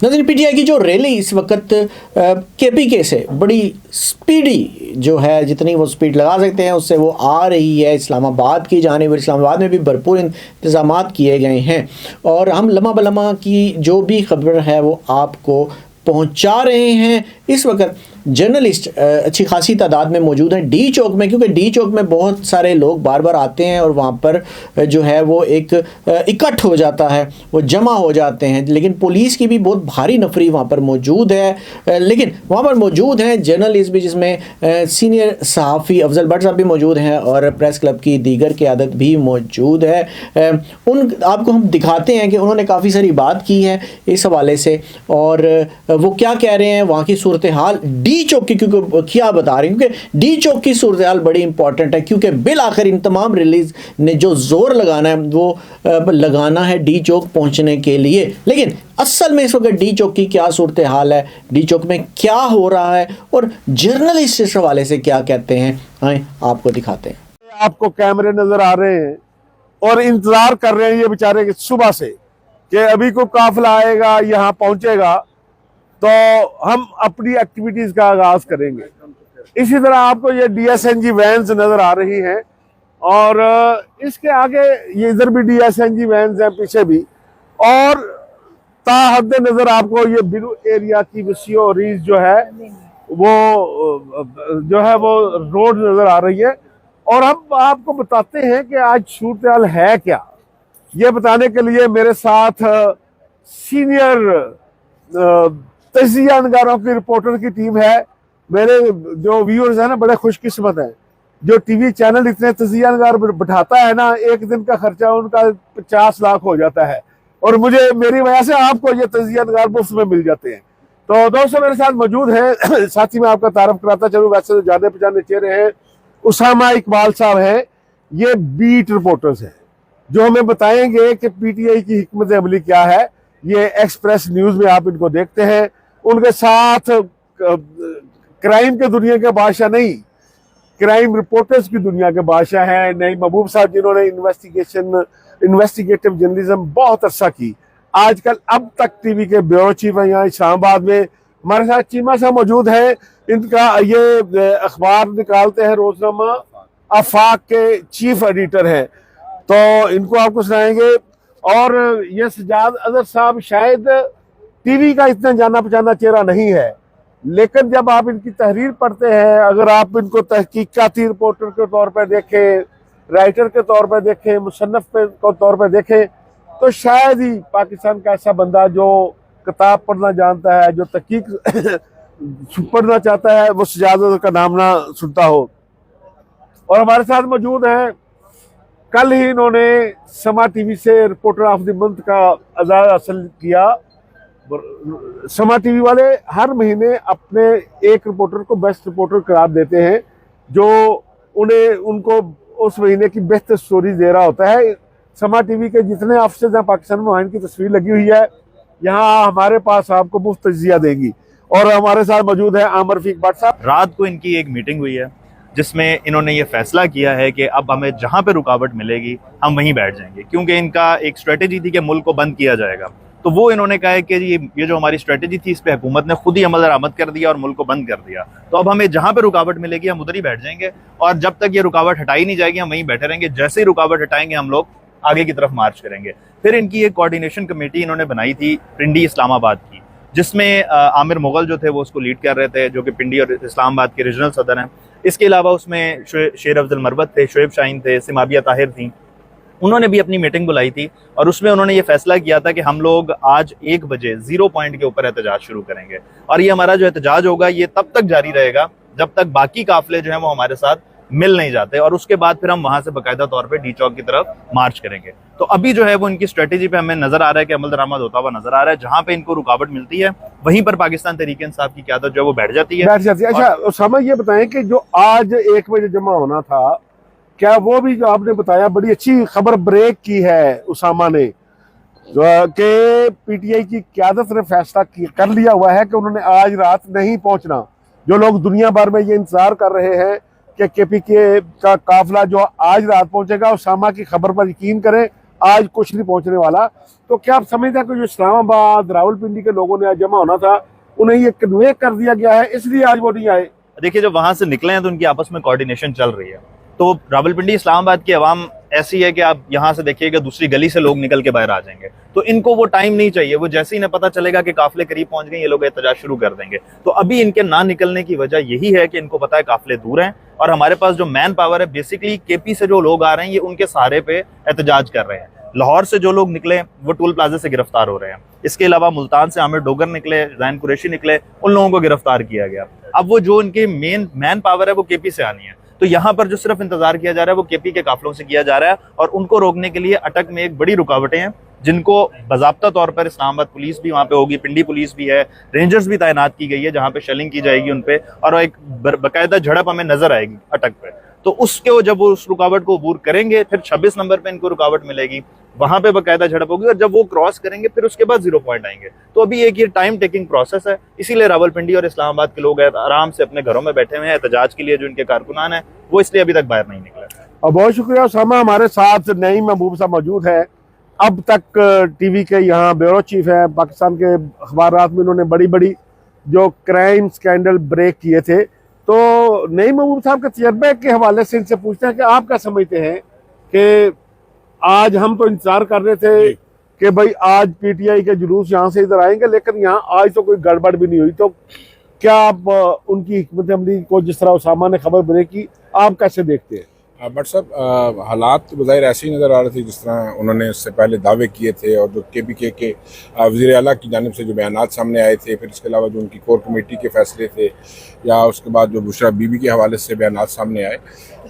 नाज़रीन, पीटीआई की जो रैली इस वक्त केपीके से बड़ी स्पीडी जो है, जितनी वो स्पीड लगा सकते हैं उससे वो आ रही है इस्लामाबाद की जानिब। इस्लामाबाद में भी भरपूर इंतजाम किए गए हैं और हम लम्हा बलम्हा की जो भी खबर है वो आपको पहुंचा रहे हैं। इस वक्त जर्नलिस्ट अच्छी खासी तादाद में मौजूद हैं डी चौक में, क्योंकि डी चौक में बहुत सारे लोग बार बार आते हैं और वहाँ पर जो है वो एक इकट्ठ हो जाता है, वो जमा हो जाते हैं। लेकिन पुलिस की भी बहुत भारी नफरी वहाँ पर मौजूद है। लेकिन वहाँ पर मौजूद हैं जर्नलिस्ट भी, जिसमें सीनियर सहाफ़ी अफजल भट्ट साहब भी मौजूद हैं और प्रेस क्लब की दीगर क़यादत भी मौजूद है। उन आपको हम दिखाते हैं कि उन्होंने काफ़ी सारी बात की है इस हवाले से और वो क्या कह रहे हैं, वहाँ की सूरत हाल डी चौक की, क्योंकि क्या बता रहे हैं, क्योंकि डी चौक की सूरत हाल बड़ी इंपॉर्टेंट है। क्योंकि बिल आखिर इन तमाम रिलीज ने जो जोर लगाना है वो लगाना है डी चौक पहुंचने के लिए। लेकिन असल में इस वक्त डी चौक की क्या सूरत हाल है, डी चौक में क्या हो रहा है और जर्नलिस्ट इस हवाले से क्या कहते हैं, आए आपको दिखाते हैं। आपको कैमरे नजर आ रहे हैं और इंतजार कर रहे हैं ये बेचारे सुबह से कि अभी कोई काफिला आएगा, यहाँ पहुंचेगा तो हम अपनी एक्टिविटीज का आगाज करेंगे। इसी तरह आपको ये डीएसएनजी वैन्स नजर आ रही हैं और इसके आगे ये इधर भी डीएसएनजी वैन्स हैं, पीछे भी, और ताहद नजर आपको ये बिलू एरिया की वसीओ रीज जो है वो रोड नजर आ रही है। और हम आपको बताते हैं कि आज सूरत हाल है क्या। ये बताने के लिए मेरे साथ सीनियर तजिया नगारों की रिपोर्टर की टीम है। मेरे जो व्यूअर्स हैं ना, बड़े खुशकिस्मत हैं, जो टीवी चैनल इतने तजिया नगार बैठाता है ना, एक दिन का खर्चा उनका 50 लाख हो जाता है और मेरी वजह से आपको ये तजिया नगार मुफ्त में मिल जाते हैं। तो दोस्तों मेरे साथ मौजूद है, साथ ही मैं आपका तारफ कराता चलूँ, वैसे तो जाने पहचाने चेहरे हैं, उसामा इकबाल साहब हैं। ये बीट रिपोर्टर्स हैं जो हमें बताएंगे कि पीटीआई की हिकमत अमली क्या है। ये एक्सप्रेस न्यूज में आप इनको देखते हैं। उनके साथ क्राइम के दुनिया के बादशाह नहीं, क्राइम रिपोर्टर्स की दुनिया के बादशाह हैं नईम महबूब साहब, जिन्होंने इन्वेस्टिगेटिव जर्नलिज्म बहुत अच्छा की। आजकल अब तक टीवी के ब्यूरो चीफ हैं यहाँ इस्लामाबाद में। हमारे साथ चीमा साहब मौजूद हैं, इनका ये अखबार निकालते हैं रोजनामा आफाक के चीफ एडिटर हैं, तो इनको आपको सुनाएंगे। और ये सजाद अजहर साहब शायद टीवी का इतना जाना पहचाना चेहरा नहीं है, लेकिन जब आप इनकी तहरीर पढ़ते हैं, अगर आप इनको तहकीकाती रिपोर्टर के तौर पर देखें, राइटर के तौर पर देखें, मुसन्नफ के तौर पर देखें, तो शायद ही पाकिस्तान का ऐसा बंदा जो किताब पढ़ना जानता है, जो तहकीक पढ़ना चाहता है, वो सजाद अजहर का नाम ना सुनता हो। और हमारे साथ मौजूद हैं, कल ही इन्होंने समा टीवी से रिपोर्टर ऑफ द मंथ का एजाज़ हासिल किया। समा टीवी वाले हर महीने अपने एक रिपोर्टर को बेस्ट रिपोर्टर करार देते हैं, जो उनको उस महीने की बेस्ट स्टोरी दे रहा होता है। समा टीवी के जितने ऑफिसर्स हैं पाकिस्तान में, वहाँ इनकी तस्वीर लगी हुई है। यहाँ हमारे पास आपको मुफ्त तजिया देंगी। और हमारे साथ मौजूद है आमिर रफीक भट्ट साहब। रात को इनकी एक मीटिंग हुई है जिसमें इन्होंने ये फैसला किया है कि अब हमें जहां पे रुकावट मिलेगी हम वहीं बैठ जाएंगे, क्योंकि इनका एक स्ट्रेटेजी थी कि मुल्क को बंद किया जाएगा। तो वो इन्होंने कहा है कि ये जो हमारी स्ट्रेटेजी थी, इस पे हुकूमत ने खुद ही अमल दरामद कर दिया और मुल्क को बंद कर दिया। तो अब हमें जहां पे रुकावट मिलेगी हम उधर ही बैठ जाएंगे और जब तक ये रुकावट हटाई नहीं जाएगी हम वहीं बैठे रहेंगे। जैसे ही रुकावट हटाएंगे हम लोग आगे की तरफ मार्च करेंगे। फिर इनकी एक कोऑर्डिनेशन कमेटी इन्होंने बनाई थी पिंडी इस्लामाबाद की, जिसमें आमिर मुगल जो थे वो उसको लीड कर रहे थे, जो कि पिंडी और इस्लामाबाद के रीजनल सदर हैं। इसके अलावा उसमें शेर अफजल मरवत थे, शोएब शाहीन थे, सिमाबिया ताहिर थी, उन्होंने भी अपनी मीटिंग बुलाई थी और उसमें उन्होंने ये फैसला किया था कि हम लोग आज 1 बजे 0 पॉइंट के ऊपर एहतजाज शुरू करेंगे। और ये हमारा जो एहतजाज होगा ये तब तक जारी रहेगा जब तक बाकी काफिले जो हैं वो हमारे साथ मिल नहीं जाते, और उसके बाद फिर हम वहां से बाकायदा तौर पे डी चौक की तरफ मार्च करेंगे। तो अभी जो है वो इनकी स्ट्रेटेजी पे हमें नजर आ रहा है कि अमल दरामद होता हुआ नजर आ रहा है। जहां पे इनको रुकावट मिलती है वहीं पर पाकिस्तान तहरीक इंसाफ की क़यादत जो है वो बैठ जाती है। अच्छा उसामा, ये बताएं कि जो आज 1 बजे जमा होना था, क्या वो भी जो आपने बताया बड़ी अच्छी खबर ब्रेक की है उसामा ने, कि पीटीआई की क़यादत ने फैसला कर लिया हुआ है कि उन्होंने आज रात नहीं पहुंचना। जो लोग दुनिया भर में ये इंतजार कर रहे हैं कि केपीके का काफिला जो आज रात पहुंचेगा, उसामा की खबर पर यकीन करें, आज कुछ नहीं पहुंचने वाला। तो क्या आप समझते हैं कि जो इस्लामाबाद रावलपिंडी के लोगों ने आज जमा होना था, उन्हें ये कन्वे कर दिया गया है, इसलिए आज वो नहीं आए? देखिए, जब वहां से निकले हैं तो उनकी आपस में कोऑर्डिनेशन चल रही है। तो रावलपिंडी इस्लामाबाद की आवाम ऐसी है कि आप यहाँ से देखिएगा दूसरी गली से लोग निकल के बाहर आ जाएंगे, तो इनको वो टाइम नहीं चाहिए। वो जैसे ही इन्हें पता चलेगा कि काफिले करीब पहुंच गए, ये लोग एहतजाज शुरू कर देंगे। तो अभी इनके ना निकलने की वजह यही है कि इनको पता है काफिले दूर हैं और हमारे पास जो मैन पावर है, बेसिकली केपी से जो लोग आ रहे हैं ये उनके सहारे पे एहतजाज कर रहे हैं। लाहौर से जो लोग निकले वो टोल प्लाजा से गिरफ्तार हो रहे हैं। इसके अलावा मुल्तान से आमिर डोगर निकले, जैन कुरैशी निकले, उन लोगों को गिरफ्तार किया गया। अब वो जो इनकी मेन मैन पावर है वो केपी से आनी है। तो यहाँ पर जो सिर्फ इंतजार किया जा रहा है वो केपी के काफिलों से किया जा रहा है और उनको रोकने के लिए अटक में एक बड़ी रुकावटें हैं, जिनको बाज़ाब्ता तौर पर इस्लामाबाद पुलिस भी वहाँ पे होगी, पिंडी पुलिस भी है, रेंजर्स भी तैनात की गई है जहाँ पे शेलिंग की जाएगी उन पे, और एक बाकायदा झड़प हमें नजर आएगी अटक पे। तो उसके जब वो उस रुकावट को अबूर करेंगे, फिर 26 नंबर पे इनको रुकावट मिलेगी, वहां पे बाकायदा झड़प होगी, और जब वो क्रॉस करेंगे फिर उसके बाद 0 पॉइंट आएंगे। तो अभी एक ये टाइम टेकिंग प्रोसेस है, इसीलिए रावलपिंडी और इस्लामाबाद के लोग आराम से अपने घरों में बैठे हुए हैं एहतजाज के लिए। जो इनके कारकुनान है वो इसलिए अभी तक बाहर नहीं निकले। और बहुत शुक्रिया उसामा, हमारे साथ नईम महबूब साहब मौजूद है। अब तक टीवी के यहाँ ब्यूरो चीफ है, पाकिस्तान के अखबारात में उन्होंने बड़ी बड़ी जो क्राइम स्कैंडल ब्रेक किए थे। तो नईम महबूब साहब के तजर्बे के हवाले से इनसे पूछते हैं कि आप क्या समझते हैं कि आज हम तो इंतजार कर रहे थे कि भाई आज पीटीआई के जुलूस यहाँ से इधर आएंगे, लेकिन यहाँ आज तो कोई गड़बड़ भी नहीं हुई। तो क्या आप उनकी हिकमत अमली को, जिस तरह उसामा ने खबर ब्रेक की, आप कैसे देखते हैं? बट साहब, हालात तो बज़ाहिर ऐसे ही नज़र आ रहे थे जिस तरह उन्होंने इससे पहले दावे किए थे, और जो केपीके के वज़ीर आला की जानिब से जो बयानात सामने आए थे, फिर इसके अलावा जो उनकी कोर कमेटी के फैसले थे, या उसके बाद जो बुशरा बीबी के हवाले से बयानात सामने आए,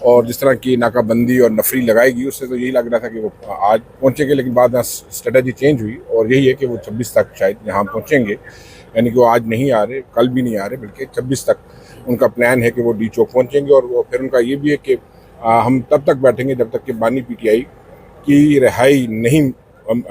और जिस तरह की नाकाबंदी और नफरी लगाएगी, उससे तो यही लग रहा था कि वो आज पहुँचेंगे। लेकिन बाद में स्ट्रेटजी चेंज हुई और यही है कि वो 26 तक शायद यहाँ पहुँचेंगे। यानी कि वो आज नहीं आ रहे, कल भी नहीं आ रहे, बल्कि 26 तक उनका प्लान है कि वो डी चौक पहुँचेंगे। और फिर उनका ये भी है कि हम तब तक बैठेंगे जब तक कि बानी पीटीआई की रिहाई नहीं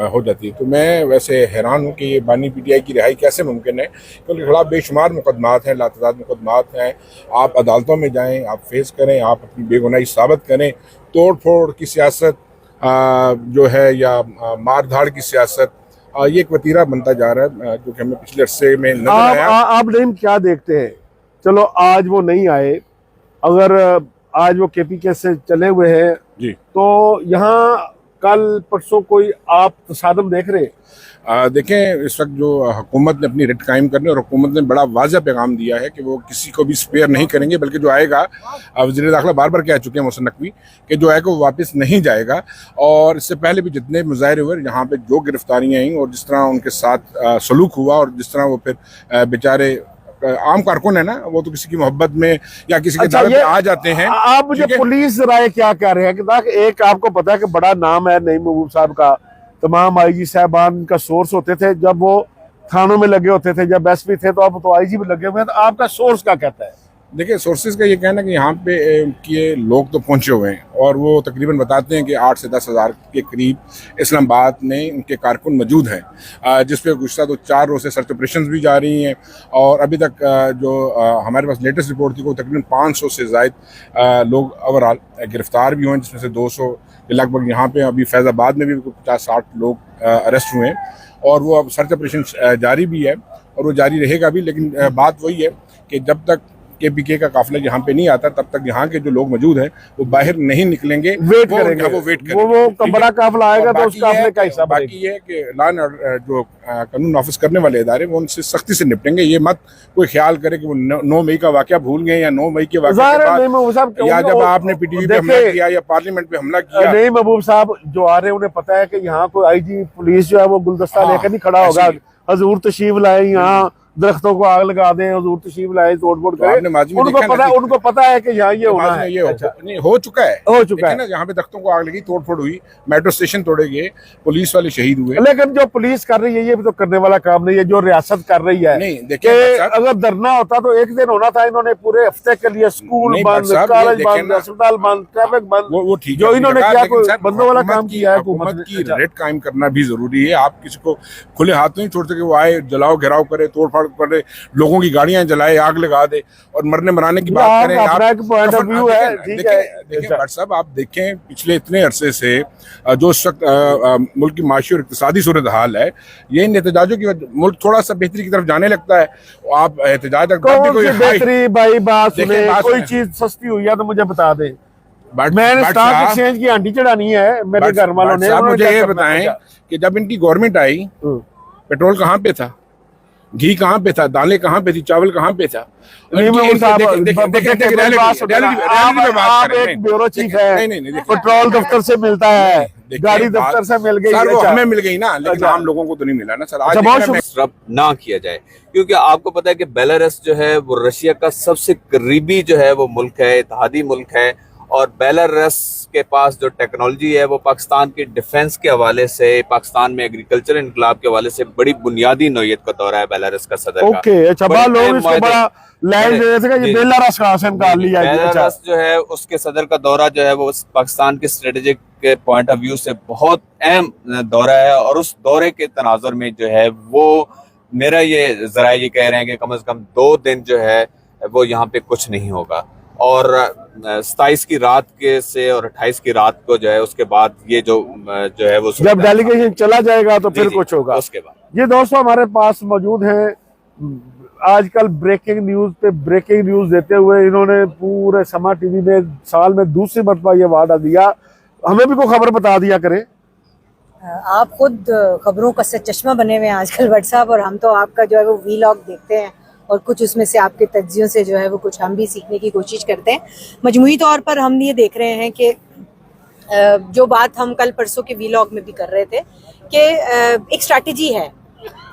हो जाती। तो मैं वैसे हैरान हूँ कि ये बानी पीटीआई की रिहाई कैसे मुमकिन है, क्योंकि खिलाफ बेशुमार मुकदमात हैं, लातदाद मुकदमात हैं। आप अदालतों में जाएं, आप फेस करें, आप अपनी बेगुनाही साबित करें। तोड़ फोड़ की सियासत जो है, या मार धाड़ की सियासत, ये एक वतीरा बनता जा रहा है जो कि हमें पिछले अरसे में नजर आया। आप नहीं क्या देखते हैं? चलो आज वो नहीं आए, अगर आज वो केपीके से चले हुए हैं जी, तो यहाँ कल परसों कोई आप तसादम देख रहे हैं? देखें, इस वक्त जो हुकूमत ने अपनी रिट कायम करने, और हुकूमत ने बड़ा वाज़ह पैगाम दिया है कि वो किसी को भी स्पेयर नहीं करेंगे, बल्कि जो आएगा, वज़ीर दाखिला बार बार कह चुके हैं मोहसिन नकवी, कि जो आएगा वो वापस नहीं जाएगा। और इससे पहले भी जितने मुजाहरे हुए यहाँ पे, जो गिरफ्तारियाँ आई और जिस तरह उनके साथ सलूक हुआ, और जिस तरह वो फिर बेचारे आम कारकुन है ना, वो तो किसी की मोहब्बत में या किसी के दावे पे आ जाते हैं। आप मुझे पुलिस राय क्या कह रहे हैं कि एक आपको पता है कि बड़ा नाम है नईम महबूब साहब का, तमाम आईजी साहबान का सोर्स होते थे जब वो थानों में लगे होते थे, जब एसपी थे, तो अब तो आईजी भी लगे हुए हैं। तो आपका सोर्स क्या कहता है? देखिए, सोर्सेज का ये कहना है कि यहाँ पे के लोग तो पहुँचे हुए हैं, और वो तकरीबन बताते हैं कि 8 से 10 हज़ार के करीब इस्लामाबाद में उनके कारकुन मौजूद हैं, जिस पे गुज़श्ता तो 4 रोज़ से सर्च ऑपरेशन भी जारी हैं। और अभी तक जो हमारे पास लेटेस्ट रिपोर्ट थी, वो तकरीबन 500 से ज़ायद लोग ओवरऑल गिरफ्तार भी हुए हैं, जिसमें से 200 के लगभग यहाँ पे अभी फैज़ाबाद में भी 50-60 लोग अरेस्ट हुए हैं। और वो अब सर्च ऑपरेशन जारी भी है और वो जारी रहेगा भी। लेकिन बात वही है कि जब तक केपीके का काफिला यहाँ पे नहीं आता, तब तक यहाँ के जो लोग मौजूद हैं वो बाहर नहीं निकलेंगे, वेट करेंगे। वो वेट करेंगे। वो बड़ा काफिला आएगा तो उस काफिले का हिस्सा बनेगा। बाकी ये है कि लॉ एंड ऑर्डर जो कानून नाफिज करने वाले इदारे, वो उनसे सख्ती से निपटेंगे। ये मत कोई ख्याल करे कि वो 9 मई का वाकया भूल गए, या 9 मई के वाकया के बाद, या जब आपने पीटीवी पे हमला किया या पार्लियामेंट पे हमला किया। नहीं, महबूब साहब जो आ रहे हैं उन्हें पता है कि यहाँ कोई आईजी पुलिस जो है वो गुलदस्ता लेकर नहीं खड़ा होगा, हजूर तशरीफ लाए, यहाँ दरख्तों को आग लगा दें, हजूर तशरीफ लाए, तोड़-फोड़ करें। उनको पता है कि यहाँ ये होना है। अच्छा, नहीं हो चुका है ना, यहाँ पे दरख्तों को आग लगी, तोड़-फोड़ हुई, मेट्रो स्टेशन तोड़े गए, पुलिस वाले शहीद हुए। लेकिन जो पुलिस कर रही है ये भी तो करने वाला काम नहीं है, जो रियासत कर रही है। नहीं, देखिए, अगर धरना होता तो एक दिन होना था, इन्होंने पूरे हफ्ते के लिए स्कूल बंद, कॉलेज बंद, अस्पताल बंद, ट्रैफिक बंद, वो ठीक जो इन्होंने किया, कोई बंदों वाला काम किया है। हुकूमत की रेड कायम करना भी जरूरी है। आप किसी को खुले हाथ नहीं छोड़ सके, वो आए जलाओ घेराव करे, तोड़ फाड़ पर लोगों की गाड़ियां जलाए, आग लगा दे और मरने मराने की बात करें। अपना एक पॉइंट ऑफ व्यू है, ठीक है। देखिए भट्ट साहब, आप देखें पिछले इतने अरसे से जो इस वक्त मुल्क की माशी और इक्तिसादी सूरत हाल है, ये इन एहतजाजों की मुल्क थोड़ा सा बेहतरी की तरफ जाने लगता है। आप एहतजाज बेहतरी भाई बात सुने, कोई चीज सस्ती हुई है तो मुझे बता दे। मैंने स्टॉक एक्सचेंज की आंटी चढ़ानी है मेरे घर वालों ने। मुझे ये बताएं कि जब इनकी गवर्नमेंट आई, पेट्रोल कहाँ पे था, घी कहाँ पे था, दालें कहाँ पे थी, चावल कहाँ पे था? ब्यूरो चीफ है, पेट्रोल दफ्तर से मिलता है, गाड़ी दफ्तर से मिल गई सर, वो हमें मिल गई ना, लेकिन आम लोगों को तो नहीं मिला ना सर। आज डिस्टर्ब ना किया जाए, क्योंकि आपको पता है कि बेलारूस जो है वो रशिया का सबसे करीबी जो है वो मुल्क है, इत्तेहादी मुल्क है। और बेलारूस के पास जो टेक्नोलॉजी है वो पाकिस्तान के डिफेंस के हवाले से, पाकिस्तान में एग्रीकल्चर इनकलाब के हवाले से बड़ी बुनियादी नौयत का दौरा है बेलारूस का सदर का। ओके, अच्छा, लोग इसको बड़ा लैंड ये बेलारूस कहां से निकाल लिया। बेलारूस जो है उसके सदर का दौरा जो है वो पाकिस्तान के स्ट्रेटेजिक के पॉइंट ऑफ व्यू से बहुत अहम दौरा है। और उस दौरे के तनाजुर में जो है वो मेरा ये जरा ये कह रहे हैं कि कम से कम 2 दिन जो है वो यहाँ पे कुछ नहीं होगा। और 27 की रात के से और 28 की रात को जो है उसके बाद ये जो है वो जब डेलीगेशन चला जाएगा तो फिर कुछ होगा उसके बाद। ये दोस्तों हमारे पास मौजूद हैं आजकल ब्रेकिंग न्यूज पे ब्रेकिंग न्यूज देते हुए इन्होंने पूरे समा टीवी में साल में दूसरी मरतबा ये वादा दिया। हमें भी कोई खबर बता दिया करें। आप खुद खबरों का चश्मा बने हुए हैं आजकल भट्ट साहब, और हम तो आपका जो है वो वीलॉग देखते हैं और कुछ उसमें से आपके तज्जियों से जो है वो कुछ हम भी सीखने की कोशिश करते हैं। मजमूई तौर पर हम ये देख रहे हैं कि जो बात हम कल परसों के वीलॉग में भी कर रहे थे कि एक स्ट्रैटेजी है।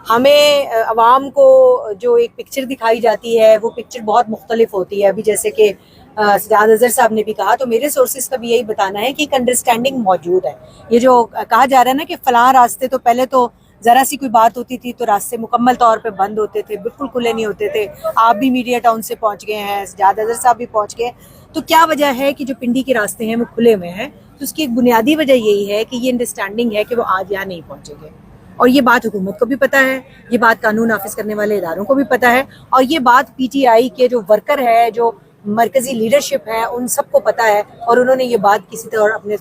हमें अवाम को जो एक पिक्चर दिखाई जाती है वो पिक्चर बहुत मुख्तलिफ होती है। अभी जैसे कि सजाद अजहर साहब ने भी कहा, तो मेरे सोर्सेज का भी यही बताना है कि एक अंडरस्टैंडिंग मौजूद है। ये जो कहा जा रहा है ना कि फलां रास्ते तो पहले तो जरा सी कोई बात होती थी तो रास्ते मुकम्मल तौर पे बंद होते थे, बिल्कुल खुले नहीं होते थे। आप भी मीडिया टाउन से पहुंच गए हैं, सजाद अजहर साहब भी पहुंच गए, तो क्या वजह है कि जो पिंडी के रास्ते हैं वो खुले हुए हैं? तो उसकी एक बुनियादी वजह यही है कि ये अंडरस्टैंडिंग है कि वो आज यहाँ नहीं पहुंचेंगे। और ये बात हुकूमत को भी पता है, ये बात कानून नाफिज करने वाले इदारों को भी पता है, और ये बात PTI के जो वर्कर है, जो मरकजी लीडरशिप है, उन सबको पता है। और उन्होंने ये बात किसी तरह अपने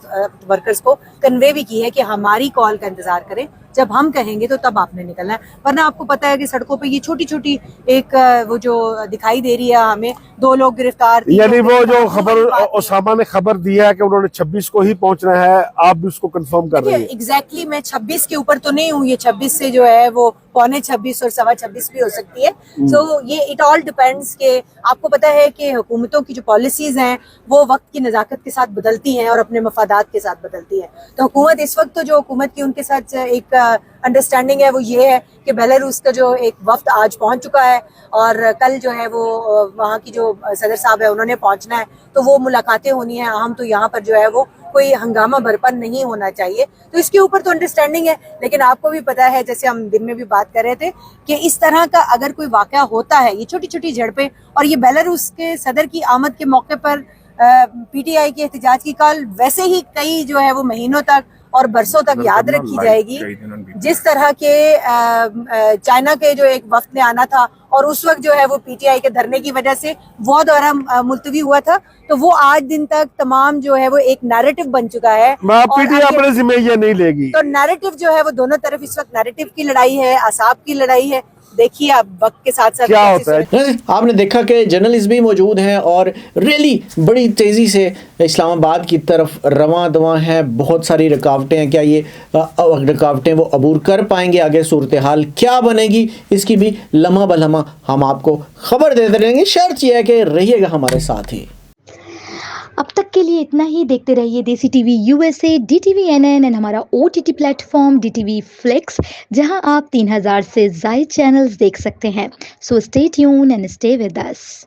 वर्कर्स को कन्वे भी की है कि हमारी कॉल का इंतजार करें, जब हम कहेंगे तो तब आपने निकलना है। वरना आपको पता है कि सड़कों पे ये छोटी छोटी एक वो जो दिखाई दे रही है हमें, 2 लोग गिरफ्तार, यानी वो जो खबर ओसामा ने खबर दिया है कि उन्होंने 26 को ही पहुंचना है, आप भी उसको कंफर्म कर रही हैं? एग्जैक्टली मैं 26 के ऊपर तो नहीं हूँ, ये 26 से जो है वो 25.25 और 26.25 भी हो सकती है। सो ये इट ऑल डिपेंड्स के आपको पता है कि हुकूमतों की जो पॉलिसीज हैं वो वक्त की नज़ाकत के साथ बदलती हैं और अपने मफादात के साथ बदलती है। तो हुकूमत इस वक्त तो जो हुकूमत की उनके साथ एक अंडरस्टैंडिंग है वो ये है कि बेलारूस का जो एक वफ्द आज पहुंच चुका है और कल जो है वो वहाँ की जो सदर साहब है उन्होंने पहुंचना है, तो वो मुलाकातें होनी है। हम तो यहाँ पर जो है वो कोई हंगामा बरपा नहीं होना चाहिए, तो इसके ऊपर तो अंडरस्टैंडिंग है। लेकिन आपको भी पता है, जैसे हम दिन में भी बात कर रहे थे कि इस तरह का अगर कोई वाकया होता है, ये छोटी छोटी झड़पें, और ये बेलारूस के सदर की आमद के मौके पर PTI के एहतजाज की कॉल वैसे ही कई जो है वो महीनों तक और बरसों तक याद रखी जाएगी। जिस तरह के चाइना के जो एक वक्त ने आना था और उस वक्त जो है वो PTI के धरने की वजह से वो दौरा मुलतवी हुआ था, तो वो आज दिन तक तमाम जो है वो एक नैरेटिव बन चुका है। PTI अपने जिम्मे ये नहीं लेगी, तो नैरेटिव जो है वो दोनों तरफ इस वक्त नैरेटिव की लड़ाई है, असाब की लड़ाई है। देखिए आप वक्त के साथ साथ क्या होता है। आपने देखा कि जर्नलिस्ट भी मौजूद हैं और रैली बड़ी तेज़ी से इस्लामाबाद की तरफ रवां दवां है। बहुत सारी रुकावटें हैं, क्या ये रुकावटें वो अबूर कर पाएंगे? आगे सूरत हाल क्या बनेगी, इसकी भी लम्हा बलम्हा हम आपको खबर देते रहेंगे। शर्त यह है कि रहिएगा हमारे साथ ही। अब तक के लिए इतना ही। देखते रहिए देसी TV USA, DTV NN and हमारा OTT प्लेटफॉर्म DTV Flix, जहां आप 3000 से ज़ायद चैनल्स देख सकते हैं। So stay tune and stay with us.